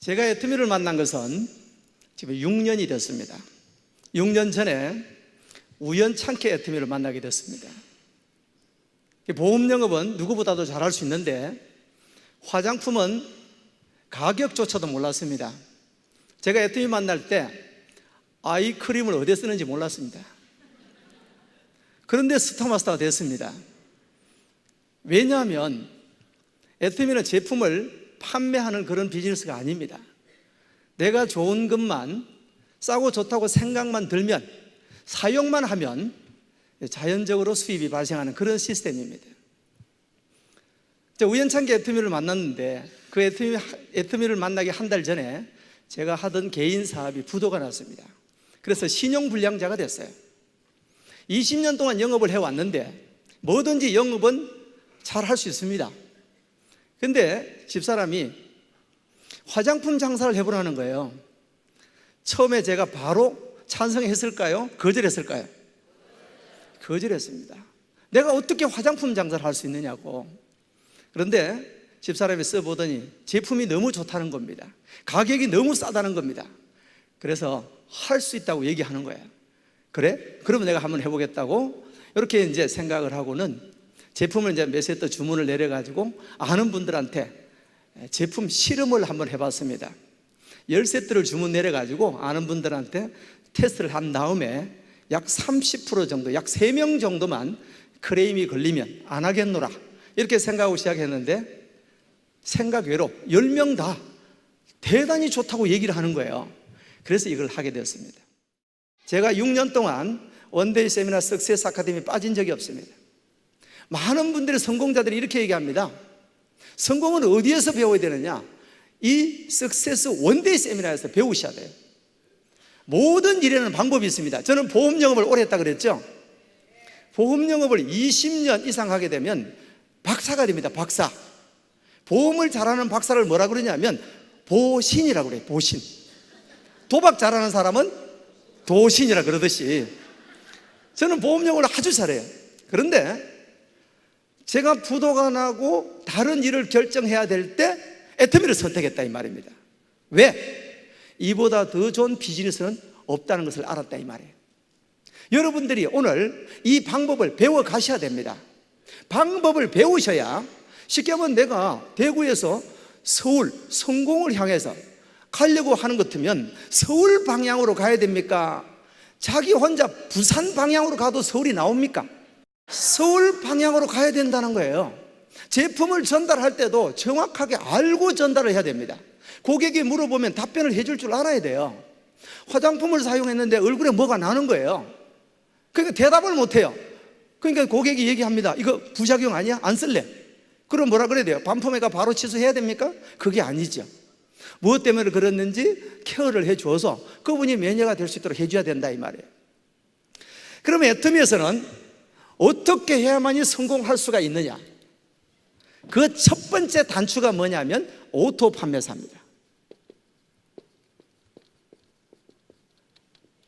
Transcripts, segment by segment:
제가 애터미를 만난 것은 지금 6년이 됐습니다. 6년 전에 우연찮게 애터미를 만나게 됐습니다. 보험 영업은 누구보다도 잘할 수 있는데 화장품은 가격조차도 몰랐습니다. 제가 애터미 만날 때 아이크림을 어디에 쓰는지 몰랐습니다. 그런데 스타마스터가 됐습니다. 왜냐하면 애터미는 제품을 판매하는 그런 비즈니스가 아닙니다. 내가 좋은 것만, 싸고 좋다고 생각만 들면, 사용만 하면 자연적으로 수입이 발생하는 그런 시스템입니다. 우연찮게 애터미를 만났는데 그 애터미를 만나기 한 달 전에 제가 하던 개인 사업이 부도가 났습니다. 그래서 신용불량자가 됐어요. 20년 동안 영업을 해왔는데 뭐든지 영업은 잘 할 수 있습니다. 근데 집사람이 화장품 장사를 해보라는 거예요. 처음에 제가 바로 찬성했을까요? 거절했을까요? 거절했습니다. 내가 어떻게 화장품 장사를 할 수 있느냐고. 그런데 집사람이 써보더니 제품이 너무 좋다는 겁니다. 가격이 너무 싸다는 겁니다. 그래서 할 수 있다고 얘기하는 거예요. 그래? 그러면 내가 한번 해보겠다고 이렇게 이제 생각을 하고는 제품을 이제 몇 세트 주문을 내려가지고 아는 분들한테 제품 실험을 한번 해봤습니다. 10세트를 주문 내려가지고 아는 분들한테 테스트를 한 다음에 약 30% 정도, 약 3명 정도만 크레임이 걸리면 안 하겠노라 이렇게 생각하고 시작했는데 생각 외로 10명 다 대단히 좋다고 얘기를 하는 거예요. 그래서 이걸 하게 되었습니다. 제가 6년 동안 원데이 세미나 석세스 아카데미에 빠진 적이 없습니다. 많은 분들의 성공자들이 이렇게 얘기합니다. 성공은 어디에서 배워야 되느냐? 이 석세스 원데이 세미나에서 배우셔야 돼요. 모든 일에는 방법이 있습니다. 저는 보험 영업을 오래 했다 그랬죠? 보험 영업을 20년 이상 하게 되면 박사가 됩니다. 박사. 보험을 잘하는 박사를 뭐라 그러냐면 보신이라고 그래요. 보신. 도박 잘하는 사람은 도신이라 그러듯이 저는 보험 영업을 아주 잘해요. 그런데 제가 부도가 나고 다른 일을 결정해야 될 때 애터미를 선택했다 이 말입니다. 왜? 이보다 더 좋은 비즈니스는 없다는 것을 알았다 이 말이에요. 여러분들이 오늘 이 방법을 배워 가셔야 됩니다. 방법을 배우셔야 쉽게 하면 내가 대구에서 서울 성공을 향해서 가려고 하는 것 같으면 서울 방향으로 가야 됩니까? 자기 혼자 부산 방향으로 가도 서울이 나옵니까? 서울 방향으로 가야 된다는 거예요. 제품을 전달할 때도 정확하게 알고 전달을 해야 됩니다. 고객이 물어보면 답변을 해줄 줄 알아야 돼요. 화장품을 사용했는데 얼굴에 뭐가 나는 거예요. 그러니까 대답을 못해요. 그러니까 고객이 얘기합니다. 이거 부작용 아니야? 안 쓸래. 그럼 뭐라 그래야 돼요? 반품회가 바로 취소해야 됩니까? 그게 아니죠. 무엇 때문에 그랬는지 케어를 해줘서 그분이 매니아가 될 수 있도록 해줘야 된다 이 말이에요. 그러면 애터미에서는 어떻게 해야만이 성공할 수가 있느냐? 그 첫 번째 단추가 뭐냐면 오토 판매사입니다.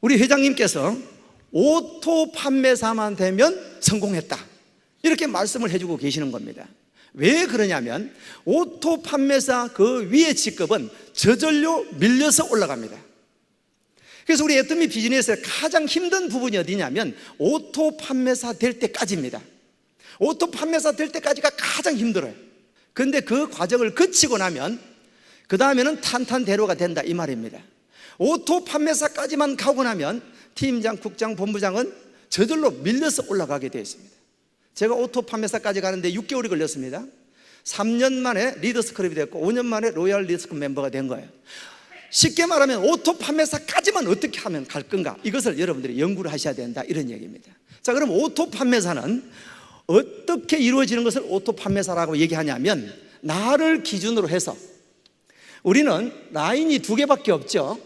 우리 회장님께서 오토 판매사만 되면 성공했다 이렇게 말씀을 해주고 계시는 겁니다. 왜 그러냐면 오토 판매사 그 위의 직급은 저절로 밀려서 올라갑니다. 그래서 우리 애터미 비즈니스의 가장 힘든 부분이 어디냐면 오토 판매사 될 때까지입니다. 오토 판매사 될 때까지가 가장 힘들어요. 그런데 그 과정을 거치고 나면 그 다음에는 탄탄대로가 된다 이 말입니다. 오토 판매사까지만 가고 나면 팀장, 국장, 본부장은 저절로 밀려서 올라가게 되어 있습니다. 제가 오토 판매사까지 가는데 6개월이 걸렸습니다. 3년 만에 리더스클럽이 됐고 5년 만에 로얄 리더스클럽 멤버가 된 거예요. 쉽게 말하면 오토 판매사까지만 어떻게 하면 갈 건가, 이것을 여러분들이 연구를 하셔야 된다 이런 얘기입니다. 자, 그럼 오토 판매사는 어떻게 이루어지는 것을 오토 판매사라고 얘기하냐면 나를 기준으로 해서 우리는 라인이 2개밖에 없죠.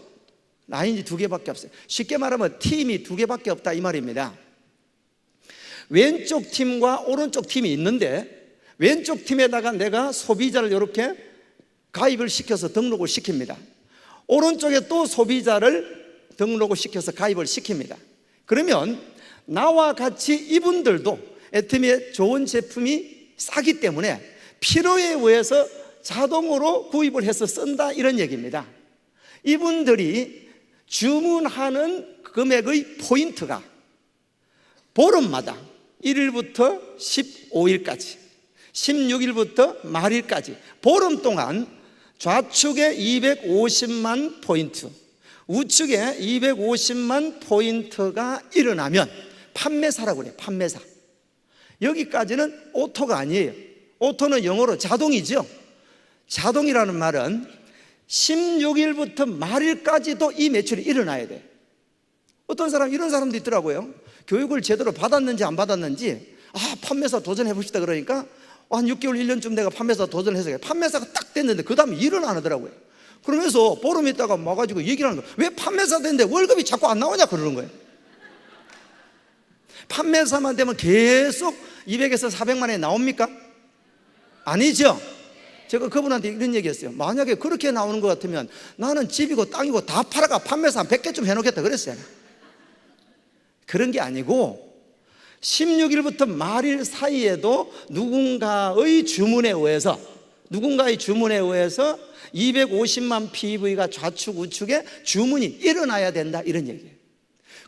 라인이 2개밖에 없어요. 쉽게 말하면 팀이 2개밖에 없다 이 말입니다. 왼쪽 팀과 오른쪽 팀이 있는데 왼쪽 팀에다가 내가 소비자를 이렇게 가입을 시켜서 등록을 시킵니다. 오른쪽에 또 소비자를 등록을 시켜서 가입을 시킵니다. 그러면 나와 같이 이분들도 애터미의 좋은 제품이 싸기 때문에 필요에 의해서 자동으로 구입을 해서 쓴다 이런 얘기입니다. 이분들이 주문하는 금액의 포인트가 보름마다 1일부터 15일까지 16일부터 말일까지 보름 동안 좌측에 250만 포인트, 우측에 250만 포인트가 일어나면 판매사라고 그래요. 판매사. 여기까지는 오토가 아니에요. 오토는 영어로 자동이죠. 자동이라는 말은 16일부터 말일까지도 이 매출이 일어나야 돼. 어떤 사람, 이런 사람도 있더라고요. 교육을 제대로 받았는지 안 받았는지, 판매사 도전해 봅시다 그러니까 한 6개월, 1년쯤 내가 판매사 도전해서 판매사가 딱 됐는데 그 다음에 일은 안 하더라고요. 그러면서 보름 있다가 와가지고 얘기를 하는 거예요. 왜 판매사 됐는데 월급이 자꾸 안 나오냐 그러는 거예요. 판매사만 되면 계속 200에서 400만 원이 나옵니까? 아니죠. 제가 그분한테 이런 얘기 했어요. 만약에 그렇게 나오는 것 같으면 나는 집이고 땅이고 다 팔아가 판매사 한 100개쯤 해놓겠다 그랬어요. 그런 게 아니고 16일부터 말일 사이에도 누군가의 주문에 의해서 250만 PV가 좌측 우측에 주문이 일어나야 된다 이런 얘기예요.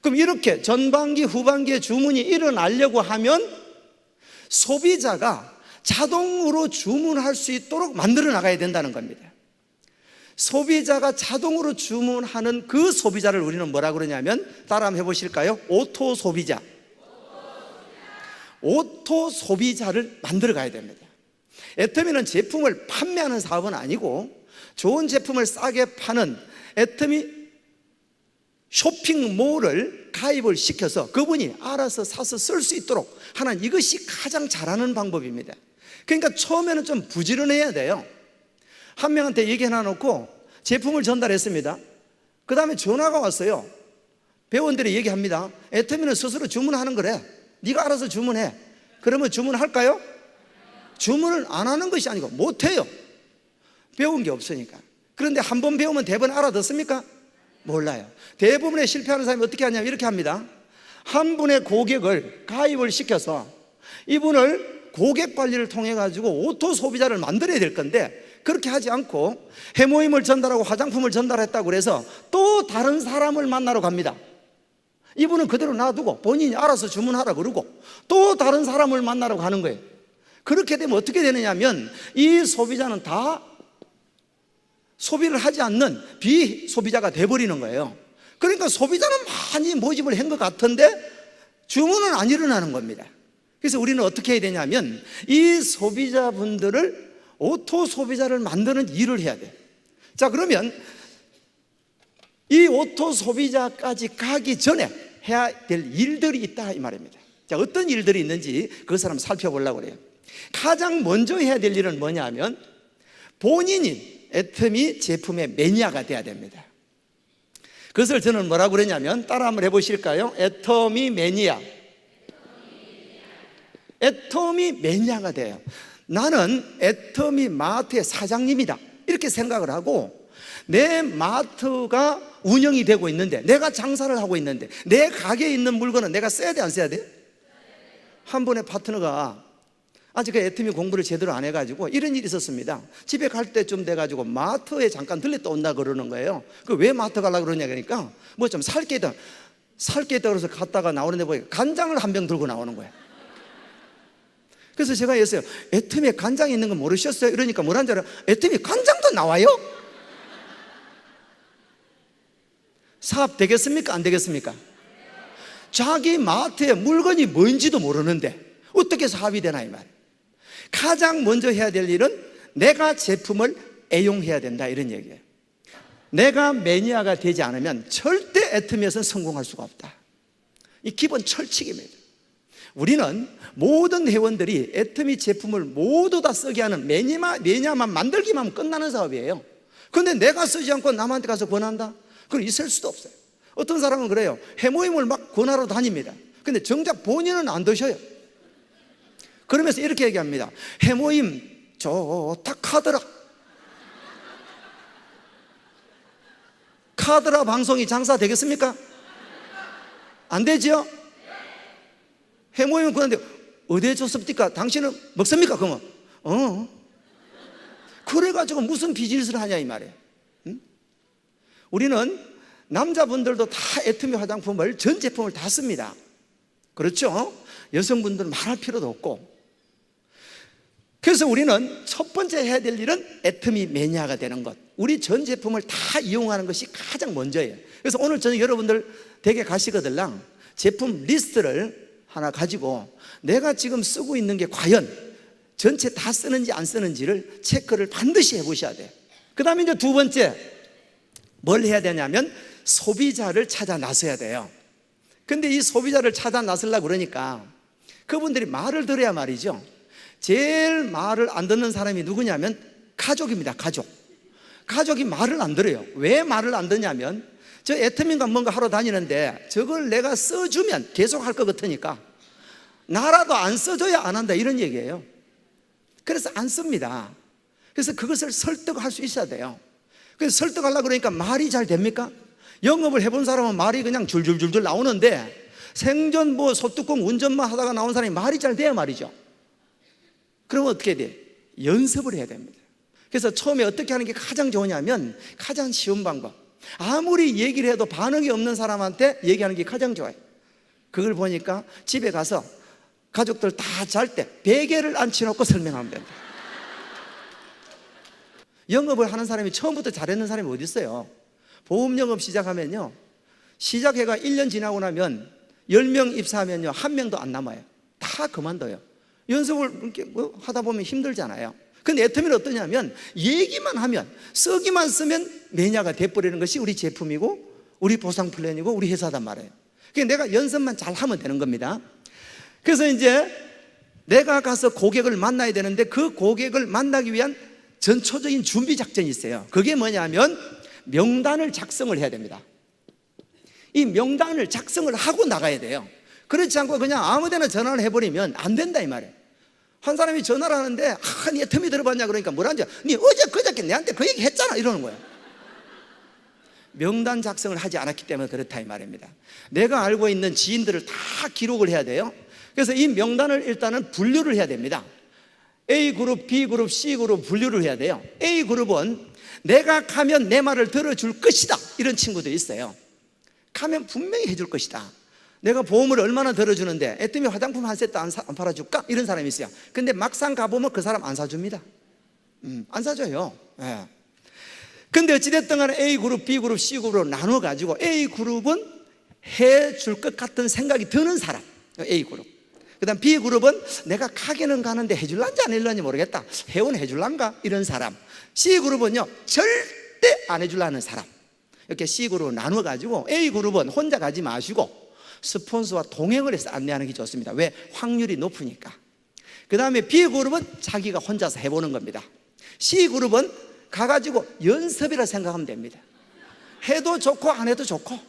그럼 이렇게 전반기 후반기에 주문이 일어나려고 하면 소비자가 자동으로 주문할 수 있도록 만들어 나가야 된다는 겁니다. 소비자가 자동으로 주문하는 그 소비자를 우리는 뭐라 그러냐면, 따라 한번 해보실까요? 오토 소비자. 오토 소비자를 만들어 가야 됩니다. 애터미는 제품을 판매하는 사업은 아니고 좋은 제품을 싸게 파는 애터미 쇼핑몰을 가입을 시켜서 그분이 알아서 사서 쓸 수 있도록 하는, 이것이 가장 잘하는 방법입니다. 그러니까 처음에는 좀 부지런해야 돼요. 한 명한테 얘기 해놔놓고 제품을 전달했습니다. 그 다음에 전화가 왔어요. 회원들이 얘기합니다. 애터미는 스스로 주문하는 거래. 네가 알아서 주문해. 그러면 주문할까요? 주문을 안 하는 것이 아니고 못해요. 배운 게 없으니까. 그런데 한 번 배우면 대부분 알아듣습니까? 몰라요. 대부분의 실패하는 사람이 어떻게 하냐면 이렇게 합니다. 한 분의 고객을 가입을 시켜서 이분을 고객 관리를 통해 가지고 오토 소비자를 만들어야 될 건데, 그렇게 하지 않고 해모임을 전달하고 화장품을 전달했다고 그래서 또 다른 사람을 만나러 갑니다. 이분은 그대로 놔두고 본인이 알아서 주문하라 그러고 또 다른 사람을 만나러 가는 거예요. 그렇게 되면 어떻게 되느냐면 이 소비자는 다 소비를 하지 않는 비소비자가 돼버리는 거예요. 그러니까 소비자는 많이 모집을 한 것 같은데 주문은 안 일어나는 겁니다. 그래서 우리는 어떻게 해야 되냐면 이 소비자분들을 오토 소비자를 만드는 일을 해야 돼요. 자, 그러면 이 오토 소비자까지 가기 전에 해야 될 일들이 있다 이 말입니다. 자, 어떤 일들이 있는지 그것을 한번 살펴보려고 그래요. 가장 먼저 해야 될 일은 뭐냐면 본인이 애터미 제품의 매니아가 돼야 됩니다. 그것을 저는 뭐라고 그러냐면, 따라 한번 해보실까요? 애터미 매니아. 애터미 매니아가 돼요. 나는 애터미 마트의 사장님이다 이렇게 생각을 하고, 내 마트가 운영이 되고 있는데, 내가 장사를 하고 있는데 내 가게에 있는 물건은 내가 써야 돼 안 써야 돼? 한 분의 파트너가 아직 그 애터미 공부를 제대로 안 해가지고 이런 일이 있었습니다. 집에 갈 때쯤 돼가지고 마트에 잠깐 들렸다 온다 그러는 거예요. 그 왜 마트 가려고 그러냐 그러니까 뭐 좀 살 게 있다 그래서 갔다가 나오는데 보니까 간장을 한 병 들고 나오는 거예요. 그래서 제가 했어요. 애터미에 간장이 있는 거 모르셨어요? 이러니까 뭐라는 줄 알아요? 애터미 간장도 나와요? 사업 되겠습니까? 안 되겠습니까? 자기 마트에 물건이 뭔지도 모르는데 어떻게 사업이 되나 이 말이에요. 가장 먼저 해야 될 일은 내가 제품을 애용해야 된다 이런 얘기예요. 내가 매니아가 되지 않으면 절대 애터미에서는 성공할 수가 없다. 이 기본 철칙입니다. 우리는 모든 회원들이 애터미 제품을 모두 다 쓰게 하는 매니아만 만들기만 하면 끝나는 사업이에요. 그런데 내가 쓰지 않고 남한테 가서 권한다? 그건 있을 수도 없어요. 어떤 사람은 그래요. 해모임을 막 권하러 다닙니다. 근데 정작 본인은 안 드셔요. 그러면서 이렇게 얘기합니다. 해모임 좋다 카더라. 카더라 방송이 장사 되겠습니까? 안 되죠? 해모임은 그런데 어디에 줬습니까? 당신은 먹습니까? 그러면 그래가지고 무슨 비즈니스를 하냐 이 말이에요. 응? 우리는 남자분들도 다 애터미 화장품을 전 제품을 다 씁니다. 그렇죠? 여성분들은 말할 필요도 없고. 그래서 우리는 첫 번째 해야 될 일은 애터미 매니아가 되는 것. 우리 전 제품을 다 이용하는 것이 가장 먼저예요. 그래서 오늘 저는 여러분들 댁에 가시거들랑 제품 리스트를 하나 가지고 내가 지금 쓰고 있는 게 과연 전체 다 쓰는지 안 쓰는지를 체크를 반드시 해보셔야 돼요. 그 다음에 이제 두 번째 뭘 해야 되냐면 소비자를 찾아 나서야 돼요. 근데 이 소비자를 찾아 나서려고 그러니까 그분들이 말을 들어야 말이죠. 제일 말을 안 듣는 사람이 누구냐면 가족입니다. 가족이 말을 안 들어요. 왜 말을 안 듣냐면 저 애터미인가 뭔가 하러 다니는데 저걸 내가 써주면 계속 할 것 같으니까 나라도 안 써줘야 안 한다 이런 얘기예요. 그래서 안 씁니다. 그래서 그것을 설득할 수 있어야 돼요. 그래서 설득하려고 그러니까 말이 잘 됩니까? 영업을 해본 사람은 말이 그냥 줄줄줄줄 나오는데 생전 뭐 소뚜껑 운전만 하다가 나온 사람이 말이 잘 돼야 말이죠. 그러면 어떻게 돼? 연습을 해야 됩니다. 그래서 처음에 어떻게 하는 게 가장 좋으냐면 가장 쉬운 방법, 아무리 얘기를 해도 반응이 없는 사람한테 얘기하는 게 가장 좋아요. 그걸 보니까 집에 가서 가족들 다 잘 때 베개를 앉혀놓고 설명하면 됩니다. 영업을 하는 사람이 처음부터 잘했는 사람이 어디 있어요? 보험 영업 시작하면요, 시작해가 1년 지나고 나면 10명 입사하면요 1명도 안 남아요. 다 그만둬요. 연습을 이렇게 뭐 하다 보면 힘들잖아요. 근데 애터미는 어떠냐면 얘기만 하면, 쓰기만 쓰면 매니아가 돼버리는 것이 우리 제품이고 우리 보상 플랜이고 우리 회사단 말이에요. 그러니까 내가 연습만 잘 하면 되는 겁니다. 그래서 이제 내가 가서 고객을 만나야 되는데 그 고객을 만나기 위한 전초적인 준비 작전이 있어요. 그게 뭐냐면 명단을 작성을 해야 됩니다. 이 명단을 작성을 하고 나가야 돼요. 그렇지 않고 그냥 아무데나 전화를 해버리면 안 된다 이 말이에요. 한 사람이 전화를 하는데 니 애터미 들어봤냐 그러니까 뭐라는지, 니 어제 그저께 내한테 그 얘기 했잖아 이러는 거예요. 명단 작성을 하지 않았기 때문에 그렇다 이 말입니다. 내가 알고 있는 지인들을 다 기록을 해야 돼요. 그래서 이 명단을 일단은 분류를 해야 됩니다. A그룹, B그룹, C그룹 분류를 해야 돼요. A그룹은 내가 가면 내 말을 들어줄 것이다 이런 친구들이 있어요. 가면 분명히 해줄 것이다. 내가 보험을 얼마나 들어주는데 애터미 화장품 한 세트 안 팔아줄까? 이런 사람이 있어요. 근데 막상 가보면 그 사람 안 사줍니다. 안 사줘요. 예. 근데 어찌됐든 간에 A그룹, B그룹, C그룹으로 나눠가지고 A그룹은 해줄 것 같은 생각이 드는 사람, A그룹. 그 다음 B그룹은 내가 가게는 가는데 해줄란지 안 해줄란지 모르겠다, 회원 해줄란가? 이런 사람. C그룹은요 절대 안 해줄라는 사람. 이렇게 C그룹으로 나눠가지고 A그룹은 혼자 가지 마시고 스폰서와 동행을 해서 안내하는 게 좋습니다. 왜? 확률이 높으니까. 그 다음에 B그룹은 자기가 혼자서 해보는 겁니다. C그룹은 가가지고 연습이라 생각하면 됩니다. 해도 좋고 안 해도 좋고.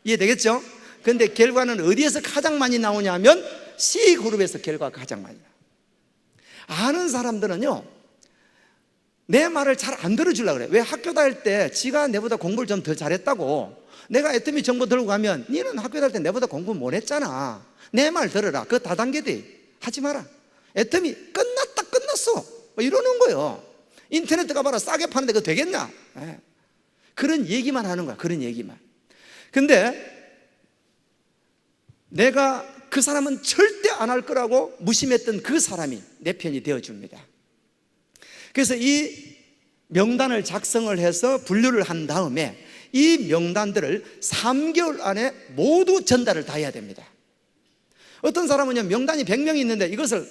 이해되겠죠? 근데 결과는 어디에서 가장 많이 나오냐면 C그룹에서 결과가 가장 많이 나와요. 아는 사람들은요 내 말을 잘 안 들어주려고 그래요. 왜? 학교 다닐 때 지가 내보다 공부를 좀 더 잘했다고 내가 애터미 정보 들고 가면 니는 학교 다닐 때 내보다 공부 못 했잖아, 내 말 들어라, 그거 다단계돼, 하지 마라, 애터미 끝났다 끝났어 뭐 이러는 거예요. 인터넷 가봐라, 싸게 파는데 그거 되겠냐? 네. 그런 얘기만 하는 거야. 그런 얘기만. 근데 내가 그 사람은 절대 안 할 거라고 무심했던 그 사람이 내 편이 되어줍니다. 그래서 이 명단을 작성을 해서 분류를 한 다음에 이 명단들을 3개월 안에 모두 전달을 다 해야 됩니다. 어떤 사람은요 명단이 100명이 있는데 이것을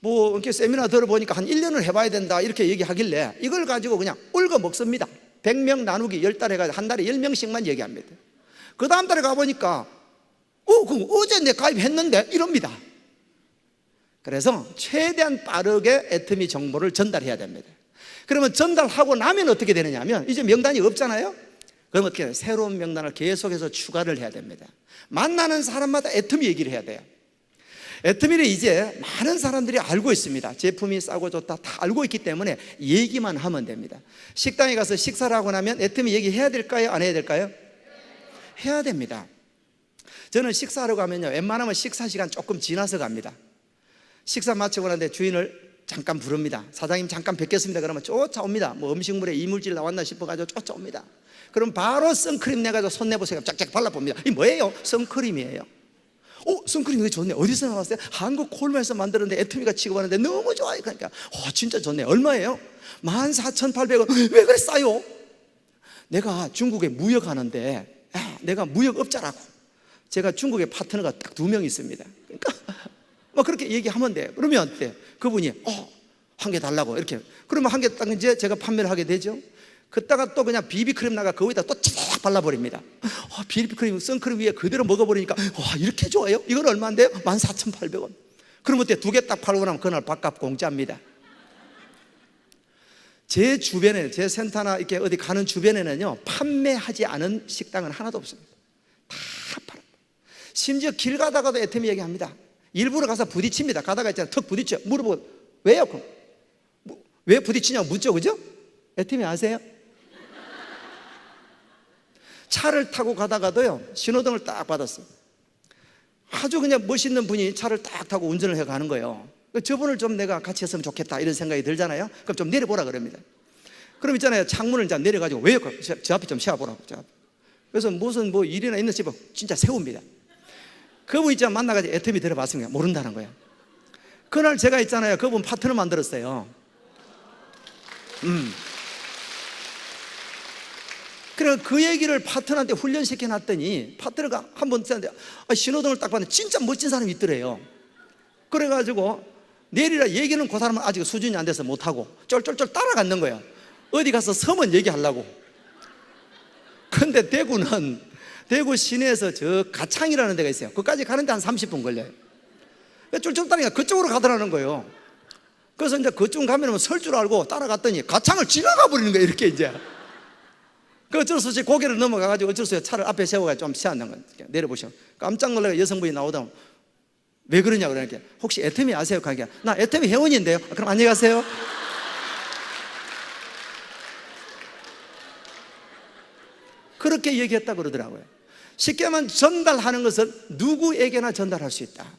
뭐 이렇게 세미나 들어보니까 한 1년을 해봐야 된다 이렇게 얘기하길래 이걸 가지고 그냥 울고 먹습니다. 100명 나누기 10달에 가지고 한 달에 10명씩만 얘기합니다. 그 다음 달에 가보니까 그럼 어제 내 가입했는데 이럽니다. 그래서 최대한 빠르게 애터미 정보를 전달해야 됩니다. 그러면 전달하고 나면 어떻게 되느냐 하면 이제 명단이 없잖아요. 그럼 어떻게 해요? 새로운 명단을 계속해서 추가를 해야 됩니다. 만나는 사람마다 애터미 얘기를 해야 돼요. 애터미를 이제 많은 사람들이 알고 있습니다. 제품이 싸고 좋다 다 알고 있기 때문에 얘기만 하면 됩니다. 식당에 가서 식사를 하고 나면 애터미 얘기해야 될까요? 안 해야 될까요? 해야 됩니다. 저는 식사하러 가면요 웬만하면 식사 시간 조금 지나서 갑니다. 식사 마치고 나는데 주인을 잠깐 부릅니다. 사장님 잠깐 뵙겠습니다. 그러면 쫓아옵니다. 뭐 음식물에 이물질 나왔나 싶어가지고 쫓아옵니다. 그럼 바로 선크림 내가지고 손 내보세요. 쫙쫙 발라봅니다. 이 뭐예요? 선크림이에요. 선크림 되게 좋네. 어디서 나왔어요? 한국 콜메에서 만드는데 애터미가 취급하는데 너무 좋아요. 그러니까 진짜 좋네. 얼마예요? 14,800원. 왜 그래 싸요? 내가 중국에 무역하는데 내가 무역업자라고. 제가 중국에 파트너가 딱 2명 있습니다. 그러니까 뭐 그렇게 얘기하면 돼. 그러면 어때? 그분이 한 개 달라고 이렇게. 그러면 한 개 딱 이제 제가 판매를 하게 되죠. 그따가 또 그냥 비비크림 나가 거기다 또 쫙 발라버립니다. 비비크림, 선크림 위에 그대로 먹어버리니까 이렇게 좋아요? 이건 얼마인데요? 14,800원. 그러면 어때? 2개 딱 팔고 나면 그날 밥값 공짜입니다. 제 주변에, 제 센터나 이렇게 어디 가는 주변에는요, 판매하지 않은 식당은 하나도 없습니다. 다 팔아요. 심지어 길 가다가도 애터미 얘기합니다. 일부러 가서 부딪힙니다. 가다가 있잖아요, 턱 부딪혀. 물어보고 왜요? 그럼 왜 부딪히냐고 묻죠, 그죠? 애터미 아세요? 차를 타고 가다가도요, 신호등을 딱 받았어요. 아주 그냥 멋있는 분이 차를 딱 타고 운전을 해 가는 거예요. 저분을 좀 내가 같이 했으면 좋겠다 이런 생각이 들잖아요. 그럼 좀 내려보라 그럽니다. 그럼 있잖아요, 창문을 이제 내려가지고 왜요? 저 앞에 좀 세워보라고. 그래서 무슨 뭐 일이나 있는 집은 진짜 세웁니다. 그분 있잖아요, 만나가지고 애터미 들어봤습니다. 모른다는 거예요. 그날 제가 있잖아요, 그분 파트너 만들었어요. 그래 그 얘기를 파트너한테 훈련시켜 놨더니 파트너가 한번 쓰는데 신호등을 딱 봤는데 진짜 멋진 사람이 있더래요. 그래가지고 내리라 얘기는 그 사람은 아직 수준이 안 돼서 못하고 쫄쫄쫄 따라갔는 거예요. 어디 가서 서면 얘기하려고. 근데 대구 시내에서 저 가창이라는 데가 있어요. 그까지 가는데 한 30분 걸려요. 쫄쫄 따라니까 그쪽으로 가더라는 거예요. 그래서 이제 그쪽 가면 설 줄 알고 따라갔더니 가창을 지나가 버리는 거예요. 이렇게 이제. 그 어쩔 수 없이 고개를 넘어가가지고 어쩔 수 없이 차를 앞에 세워가지고 좀 세웠는 거예요. 내려보시면 깜짝 놀라서 여성분이 나오다 왜 그러냐고 그러니까 혹시 애터미 아세요? 가게 나 애터미 회원인데요. 그럼 안녕히 가세요. 그렇게 얘기했다 그러더라고요. 쉽게 말하면 전달하는 것은 누구에게나 전달할 수 있다.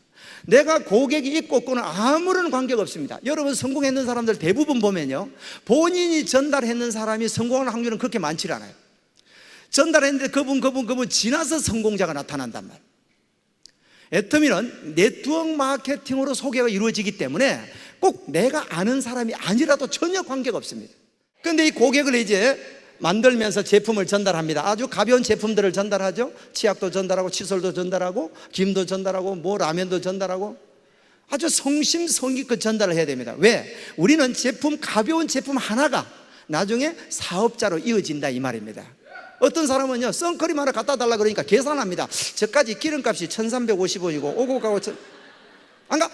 내가 고객이 있고 없고는 아무런 관계가 없습니다. 여러분 성공했는 사람들 대부분 보면요, 본인이 전달했는 사람이 성공하는 확률은 그렇게 많지 않아요. 전달했는데 그분 지나서 성공자가 나타난단 말이에요. 애터미는 네트워크 마케팅으로 소개가 이루어지기 때문에 꼭 내가 아는 사람이 아니라도 전혀 관계가 없습니다. 그런데 이 고객을 이제 만들면서 제품을 전달합니다. 아주 가벼운 제품들을 전달하죠. 치약도 전달하고 칫솔도 전달하고 김도 전달하고 뭐 라면도 전달하고 아주 성심성의껏 전달을 해야 됩니다. 왜? 우리는 가벼운 제품 하나가 나중에 사업자로 이어진다 이 말입니다. 어떤 사람은요, 선크림 하나 갖다 달라 그러니까 계산합니다. 저까지 기름값이 1,350원이고 오고 가고 안 가?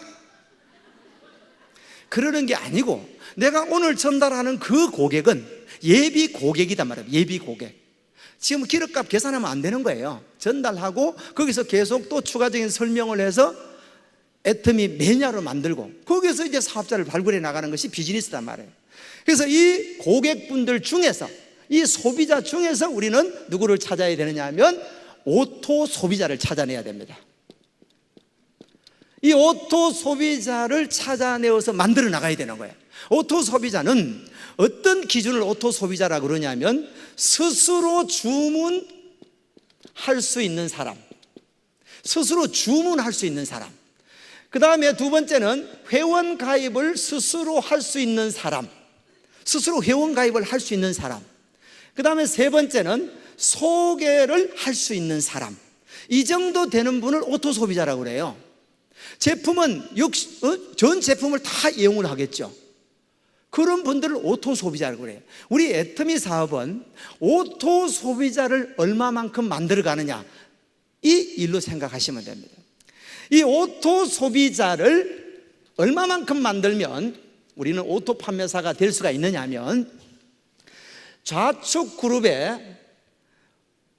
그러는 게 아니고 내가 오늘 전달하는 그 고객은 예비 고객이단 말이에요. 예비 고객. 지금 기름값 계산하면 안 되는 거예요. 전달하고 거기서 계속 또 추가적인 설명을 해서 애터미 매니아로 만들고 거기서 이제 사업자를 발굴해 나가는 것이 비즈니스단 말이에요. 그래서 이 고객분들 중에서, 이 소비자 중에서 우리는 누구를 찾아야 되느냐 하면 오토 소비자를 찾아내야 됩니다. 이 오토 소비자를 찾아내어서 만들어 나가야 되는 거예요. 오토 소비자는 어떤 기준을 오토 소비자라고 그러냐면 스스로 주문할 수 있는 사람, 스스로 주문할 수 있는 사람. 그 다음에 두 번째는 회원 가입을 스스로 할 수 있는 사람, 스스로 회원 가입을 할 수 있는 사람. 그 다음에 세 번째는 소개를 할 수 있는 사람. 이 정도 되는 분을 오토 소비자라고 그래요. 제품은 전 제품을 다 이용을 하겠죠. 그런 분들을 오토 소비자라고 그래요. 우리 애터미 사업은 오토 소비자를 얼마만큼 만들어 가느냐, 이 일로 생각하시면 됩니다. 이 오토 소비자를 얼마만큼 만들면 우리는 오토 판매사가 될 수가 있느냐 하면 좌측 그룹에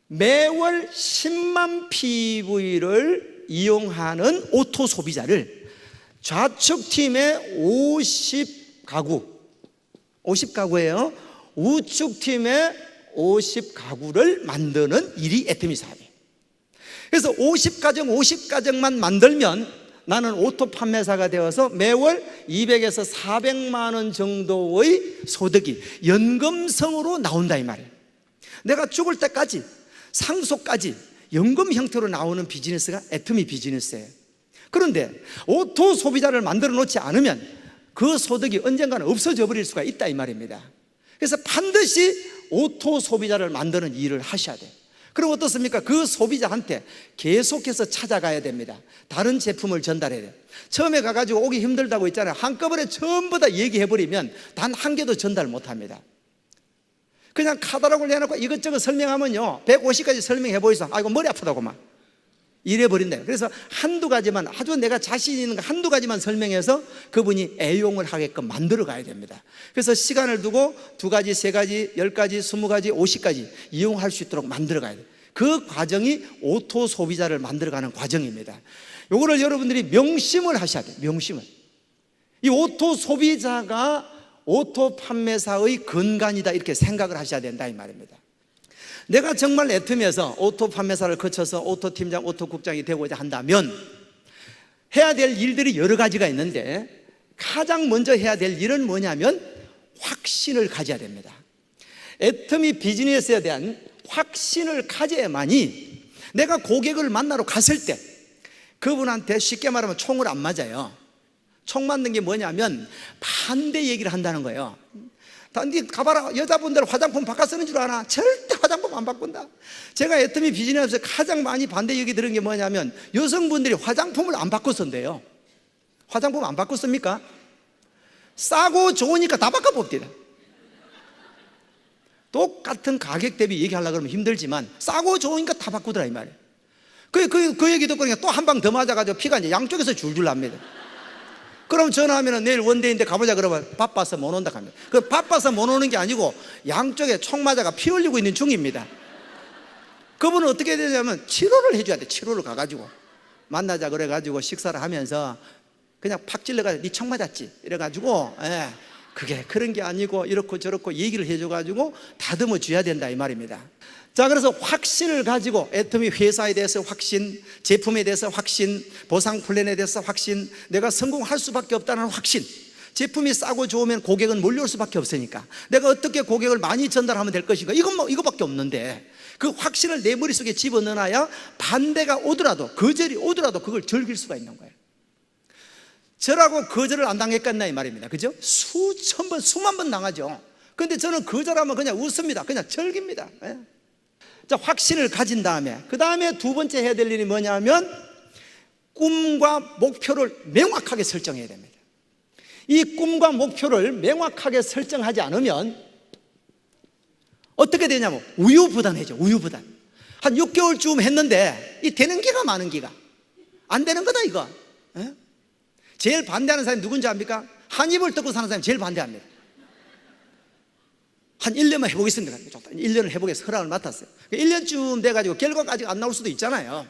매월 10만 PV를 이용하는 오토 소비자를 좌측 팀의 50가구예요. 우측 팀의 50가구를 만드는 일이 애터미 사업이에요. 그래서 50가정만 만들면 나는 오토 판매사가 되어서 매월 200에서 400만 원 정도의 소득이 연금성으로 나온다 이 말이에요. 내가 죽을 때까지 상속까지 연금 형태로 나오는 비즈니스가 애터미 비즈니스예요. 그런데 오토 소비자를 만들어 놓지 않으면 그 소득이 언젠가는 없어져 버릴 수가 있다 이 말입니다. 그래서 반드시 오토 소비자를 만드는 일을 하셔야 돼요. 그럼 어떻습니까? 그 소비자한테 계속해서 찾아가야 됩니다. 다른 제품을 전달해야 돼요. 처음에 가가지고 오기 힘들다고 했잖아요. 한꺼번에 전부 다 얘기해버리면 단 한 개도 전달 못합니다. 그냥 카탈로그를 내놓고 이것저것 설명하면요 150가지 설명해 보이소. 아이고 머리 아프다고 막 이래버린대요. 그래서 한두 가지만, 아주 내가 자신 있는 거 한두 가지만 설명해서 그분이 애용을 하게끔 만들어 가야 됩니다. 그래서 시간을 두고 2가지, 3가지, 10가지, 20가지, 50가지 이용할 수 있도록 만들어 가야 돼요. 그 과정이 오토 소비자를 만들어가는 과정입니다. 요거를 여러분들이 명심을 하셔야 돼요. 명심을. 이 오토 소비자가 오토 판매사의 근간이다 이렇게 생각을 하셔야 된다 이 말입니다. 내가 정말 애터미에서 오토 판매사를 거쳐서 오토 팀장, 오토 국장이 되고자 한다면 해야 될 일들이 여러 가지가 있는데 가장 먼저 해야 될 일은 뭐냐면 확신을 가져야 됩니다. 애터미 비즈니스에 대한 확신을 가져야만이 내가 고객을 만나러 갔을 때 그분한테 쉽게 말하면 총을 안 맞아요. 총 맞는 게 뭐냐면 반대 얘기를 한다는 거예요. 니 가봐라, 여자분들 화장품 바꿔 쓰는 줄 아나? 절대 화장품 안 바꾼다. 제가 애터미 비즈니스에서 가장 많이 반대 얘기 들은 게 뭐냐면 여성분들이 화장품을 안 바꿔 쓴대요. 화장품 안 바꿔 씁니까? 싸고 좋으니까 다 바꿔 봅니다. 똑같은 가격 대비 얘기하려고 그러면 힘들지만 싸고 좋으니까 다 바꾸더라 이 말이에요. 그 얘기 듣고 또 한 방 더 맞아가지고 피가 이제 양쪽에서 줄줄 납니다. 그럼 전화하면 내일 원데이인데 가보자 그러면 바빠서 못 온다 합니다. 그 바빠서 못 오는 게 아니고 양쪽에 총 맞아가 피 흘리고 있는 중입니다. 그분은 어떻게 되냐면 치료를 해줘야 돼. 치료를 가가지고 만나자 그래가지고 식사를 하면서 그냥 팍 찔러가지고 니 총 맞았지 이래가지고 그게 그런 게 아니고 이렇고 저렇고 얘기를 해줘가지고 다듬어 줘야 된다 이 말입니다. 자, 그래서 확신을 가지고 애터미 회사에 대해서 확신, 제품에 대해서 확신, 보상 플랜에 대해서 확신, 내가 성공할 수밖에 없다는 확신. 제품이 싸고 좋으면 고객은 몰려올 수밖에 없으니까 내가 어떻게 고객을 많이 전달하면 될 것인가, 이거밖에 없는데 그 확신을 내 머릿속에 집어넣어놔야 반대가 오더라도, 거절이 오더라도 그걸 즐길 수가 있는 거예요. 저라고 거절을 안 당했겠나 이 말입니다. 그죠? 수천 번, 수만 번 당하죠. 근데 저는 거절하면 그냥 웃습니다. 그냥 즐깁니다. 자, 확신을 가진 다음에 그 다음에 두 번째 해야 될 일이 뭐냐면 꿈과 목표를 명확하게 설정해야 됩니다. 이 꿈과 목표를 명확하게 설정하지 않으면 어떻게 되냐면 우유부단해져. 우유부단. 한 6개월쯤 했는데 이 되는 기가 많은 기가 안 되는 거다 이거. 제일 반대하는 사람이 누군지 압니까? 한 입을 뜯고 사는 사람이 제일 반대합니다. 한 1년만 해보겠습니다. 1년을 해보겠습니다. 허락을 맡았어요. 1년쯤 돼가지고 결과가 아직 안 나올 수도 있잖아요.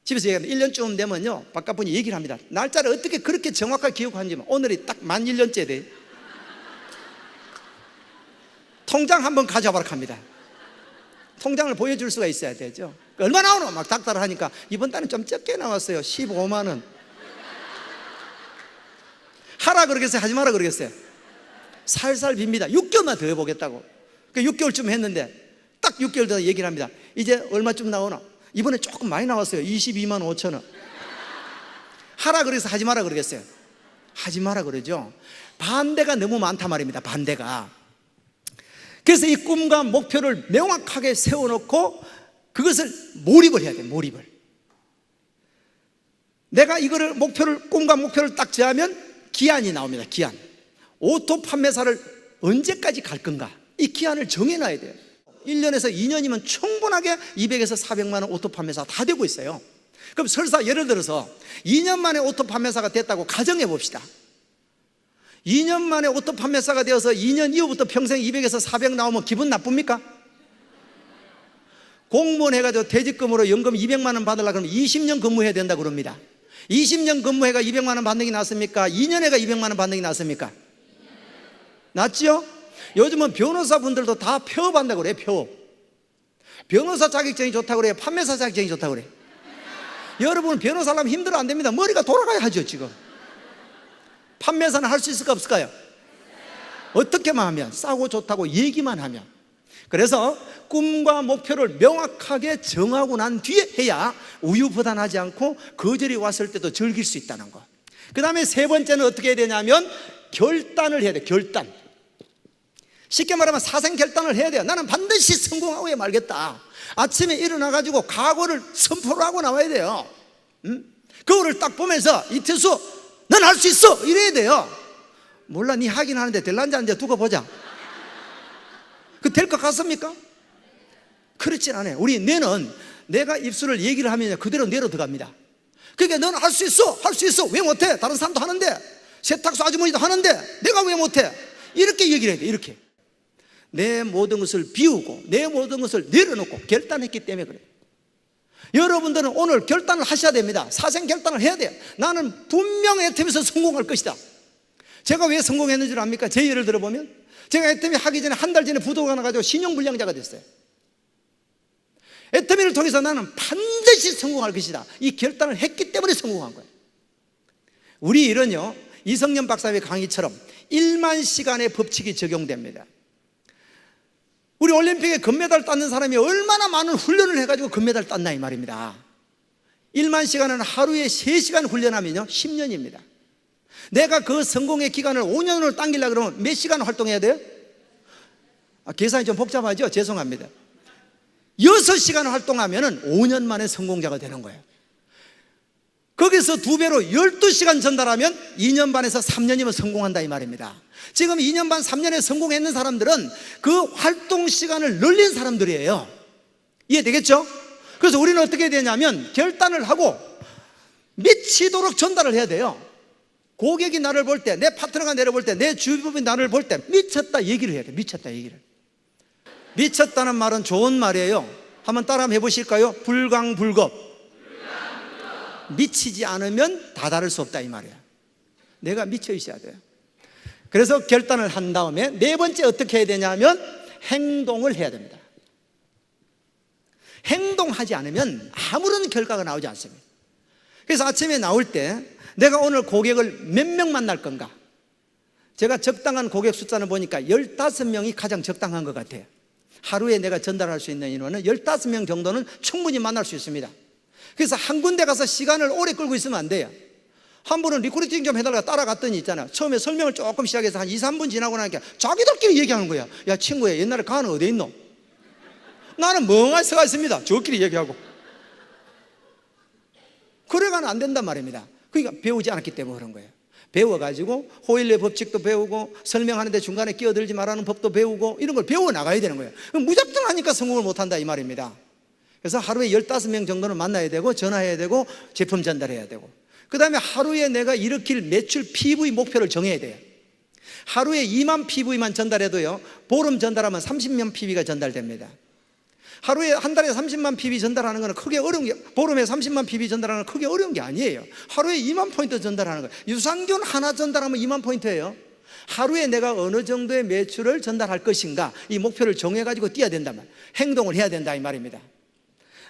집에서 얘기하는데 1년쯤 되면요 바깥분이 얘기를 합니다. 날짜를 어떻게 그렇게 정확하게 기억하는지. 오늘이 딱 만 1년째 돼. 통장 한번 가져와라 합니다. 통장을 보여줄 수가 있어야 되죠. 얼마 나오노? 막 닥달을 하니까 이번 달은 좀 적게 나왔어요. 15만 원. 하라 그러겠어요? 하지 마라 그러겠어요? 살살 빕니다. 6개월만 더 해보겠다고. 6개월쯤 했는데 딱 6개월 더 얘기를 합니다. 이제 얼마쯤 나오나? 이번에 조금 많이 나왔어요. 22만 5천 원. 하라 그래서 하지 마라 그러겠어요? 하지 마라 그러죠. 반대가 너무 많단 말입니다. 반대가. 그래서 이 꿈과 목표를 명확하게 세워놓고 그것을 몰입을 해야 돼요. 몰입을. 내가 이거를 꿈과 목표를 딱 정하면 기한이 나옵니다. 기한. 오토 판매사를 언제까지 갈 건가? 이 기한을 정해놔야 돼요. 1년에서 2년이면 충분하게 200에서 400만 원 오토 판매사가 다 되고 있어요. 그럼 설사 예를 들어서 2년 만에 오토 판매사가 됐다고 가정해 봅시다. 2년 만에 오토 판매사가 되어서 2년 이후부터 평생 200에서 400 나오면 기분 나쁩니까? 공무원 해가지고 퇴직금으로 연금 200만 원 받으려고 그러면 20년 근무해야 된다고 그럽니다. 20년 근무해가 200만 원 받는 게 낫습니까? 2년 해가 200만 원 받는 게 낫습니까? 낫죠? 요즘은 변호사분들도 다 폐업한다고 그래요. 폐업. 변호사 자격증이 좋다고 그래요? 판매사 자격증이 좋다고 그래요? 여러분 변호사라면 힘들어 안 됩니다. 머리가 돌아가야 하죠. 지금 판매사는 할 수 있을까 없을까요? 어떻게만 하면, 싸고 좋다고 얘기만 하면. 그래서 꿈과 목표를 명확하게 정하고 난 뒤에 해야 우유부단하지 않고 거절이 왔을 때도 즐길 수 있다는 것. 그 다음에 세 번째는 어떻게 해야 되냐면 결단을 해야 돼. 결단. 쉽게 말하면 사생결단을 해야 돼요. 나는 반드시 성공하고 말겠다. 아침에 일어나가지고 각오를 선포를 하고 나와야 돼요. 그거를 딱 보면서 이태수 넌 할 수 있어 이래야 돼요. 몰라, 니 하긴 하는데 될란지 안 돼 두고 보자. 그 될 것 같습니까? 그렇진 않아요. 우리 뇌는 내가 입술을 얘기를 하면 그대로 뇌로 들어갑니다. 그러니까 너는 할 수 있어, 할 수 있어. 왜 못해? 다른 사람도 하는데, 세탁소 아주머니도 하는데 내가 왜 못해? 이렇게 얘기를 해야 돼. 이렇게 내 모든 것을 비우고 내 모든 것을 내려놓고 결단했기 때문에 그래요. 여러분들은 오늘 결단을 하셔야 됩니다. 사생 결단을 해야 돼요. 나는 분명 애텀에서 성공할 것이다. 제가 왜 성공했는 줄 압니까? 제 예를 들어보면 제가 애터미 하기 전에 한 달 전에 부도가 나가지고 신용불량자가 됐어요. 애터미를 통해서 나는 반드시 성공할 것이다. 이 결단을 했기 때문에 성공한 거예요. 우리 일은요, 이성년 박사의 강의처럼 1만 시간의 법칙이 적용됩니다. 우리 올림픽에 금메달 땄는 사람이 얼마나 많은 훈련을 해가지고 금메달 땄나 이 말입니다. 1만 시간은 하루에 3시간 훈련하면요 10년입니다. 내가 그 성공의 기간을 5년으로 당기려고 그러면 몇 시간 활동해야 돼요? 계산이 좀 복잡하죠? 죄송합니다. 6시간 활동하면 5년 만에 성공자가 되는 거예요. 거기서 2배로 12시간 전달하면 2년 반에서 3년이면 성공한다 이 말입니다. 지금 2년 반 3년에 성공했는 사람들은 그 활동 시간을 늘린 사람들이에요. 이해되겠죠? 그래서 우리는 어떻게 해야 되냐면 결단을 하고 미치도록 전달을 해야 돼요. 고객이 나를 볼 때, 내 파트너가 나를 볼 때, 내 주변이 나를 볼 때 미쳤다 얘기를 해야 돼. 미쳤다 얘기를. 미쳤다는 말은 좋은 말이에요. 한번 따라 한번 해보실까요? 불광불급. 미치지 않으면 다다를 수 없다 이 말이야. 내가 미쳐 있어야 돼요. 그래서 결단을 한 다음에 네 번째 어떻게 해야 되냐면 행동을 해야 됩니다. 행동하지 않으면 아무런 결과가 나오지 않습니다. 그래서 아침에 나올 때 내가 오늘 고객을 몇 명 만날 건가? 제가 적당한 고객 숫자는 보니까 15명이 가장 적당한 것 같아요. 하루에 내가 전달할 수 있는 인원은 15명 정도는 충분히 만날 수 있습니다. 그래서 한 군데 가서 시간을 오래 끌고 있으면 안 돼요. 한 분은 리크루팅 좀 해달라고 따라갔더니 있잖아, 처음에 설명을 조금 시작해서 한 2, 3분 지나고 나니까 자기들끼리 얘기하는 거야. 야 친구야, 옛날에 가는 어디 있노? 나는 멍하니 서가 있습니다. 저끼리 얘기하고. 그래가는 안 된단 말입니다. 그러니까 배우지 않았기 때문에 그런 거예요. 배워가지고 호일의 법칙도 배우고 설명하는데 중간에 끼어들지 말라는 법도 배우고 이런 걸 배워 나가야 되는 거예요. 무작정 하니까 성공을 못한다 이 말입니다. 그래서 하루에 15명 정도는 만나야 되고 전화해야 되고 제품 전달해야 되고, 그 다음에 하루에 내가 일으킬 매출 PV 목표를 정해야 돼요. 하루에 2만 PV만 전달해도요 보름 전달하면 30만 PV가 전달됩니다. 하루에 한 달에 30만 PV 전달하는 거는 크게 어려운 게, 보름에 30만 PV 전달하는 건 크게 어려운 게 아니에요. 하루에 2만 포인트 전달하는 거예요. 유산균 하나 전달하면 2만 포인트예요. 하루에 내가 어느 정도의 매출을 전달할 것인가, 이 목표를 정해가지고 뛰어야 된단 말이에요. 행동을 해야 된다 이 말입니다.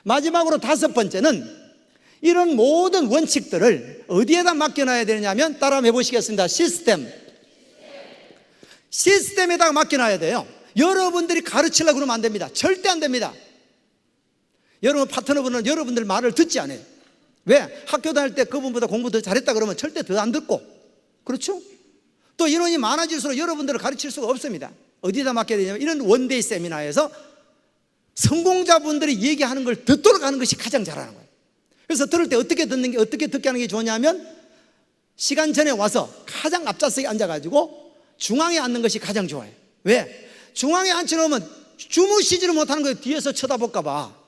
마지막으로 5번째는 이런 모든 원칙들을 어디에다 맡겨놔야 되냐면 따라 해보시겠습니다. 시스템에다가 맡겨놔야 돼요. 여러분들이 가르치려고 그러면 안 됩니다. 절대 안 됩니다. 여러분 파트너분은 여러분들 말을 듣지 않아요. 왜? 학교 다닐 때 그분보다 공부 더 잘했다 그러면 절대 더 안 듣고, 그렇죠? 또 인원이 많아질수록 여러분들을 가르칠 수가 없습니다. 어디다 맡겨야 되냐면 이런 원데이 세미나에서 성공자분들이 얘기하는 걸 듣도록 하는 것이 가장 잘하는 거예요. 그래서 들을 때 어떻게 듣는 게, 어떻게 듣게 하는 게 좋냐면 시간 전에 와서 가장 앞좌석에 앉아가지고 중앙에 앉는 것이 가장 좋아요. 왜? 중앙에 앉혀놓으면 주무시지를 못하는 거예요. 뒤에서 쳐다볼까봐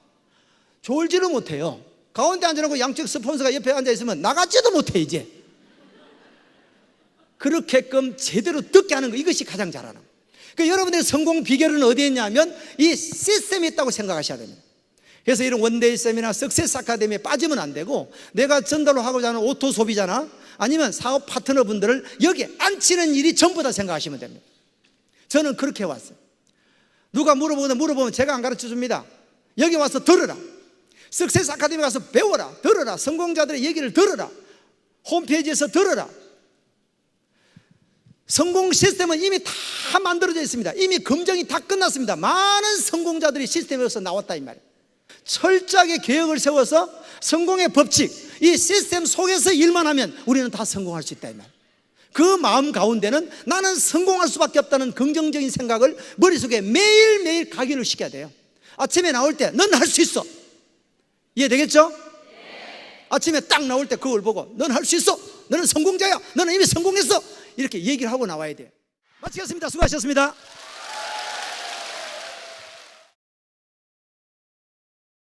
졸지를 못해요. 가운데 앉아놓고 양쪽 스폰서가 옆에 앉아있으면 나가지도 못해. 이제 그렇게끔 제대로 듣게 하는 거, 이것이 가장 잘하는 거예요. 그러니까 여러분들의 성공 비결은 어디에 있냐면 이 시스템이 있다고 생각하셔야 됩니다. 그래서 이런 원데이 세미나, 석세스 아카데미에 빠지면 안 되고, 내가 전달로 하고자 하는 오토 소비자나 아니면 사업 파트너분들을 여기에 앉히는 일이 전부 다 생각하시면 됩니다. 저는 그렇게 왔어요. 누가 물어보면 제가 안 가르쳐 줍니다. 여기 와서 들으라. 석세스 아카데미 가서 배워라, 들어라. 성공자들의 얘기를 들어라. 홈페이지에서 들어라. 성공 시스템은 이미 다 만들어져 있습니다. 이미 검증이 다 끝났습니다. 많은 성공자들이 시스템에서 나왔다 이 말이에요. 철저하게 계획을 세워서 성공의 법칙, 이 시스템 속에서 일만 하면 우리는 다 성공할 수 있다 이 말이에요. 그 마음 가운데는 나는 성공할 수밖에 없다는 긍정적인 생각을 머릿속에 매일매일 각인을 시켜야 돼요. 아침에 나올 때 넌 할 수 있어. 이해되겠죠? 아침에 딱 나올 때 그걸 보고 넌 할 수 있어. 너는 성공자야. 너는 이미 성공했어. 이렇게 얘기를 하고 나와야 돼요. 마치겠습니다. 수고하셨습니다.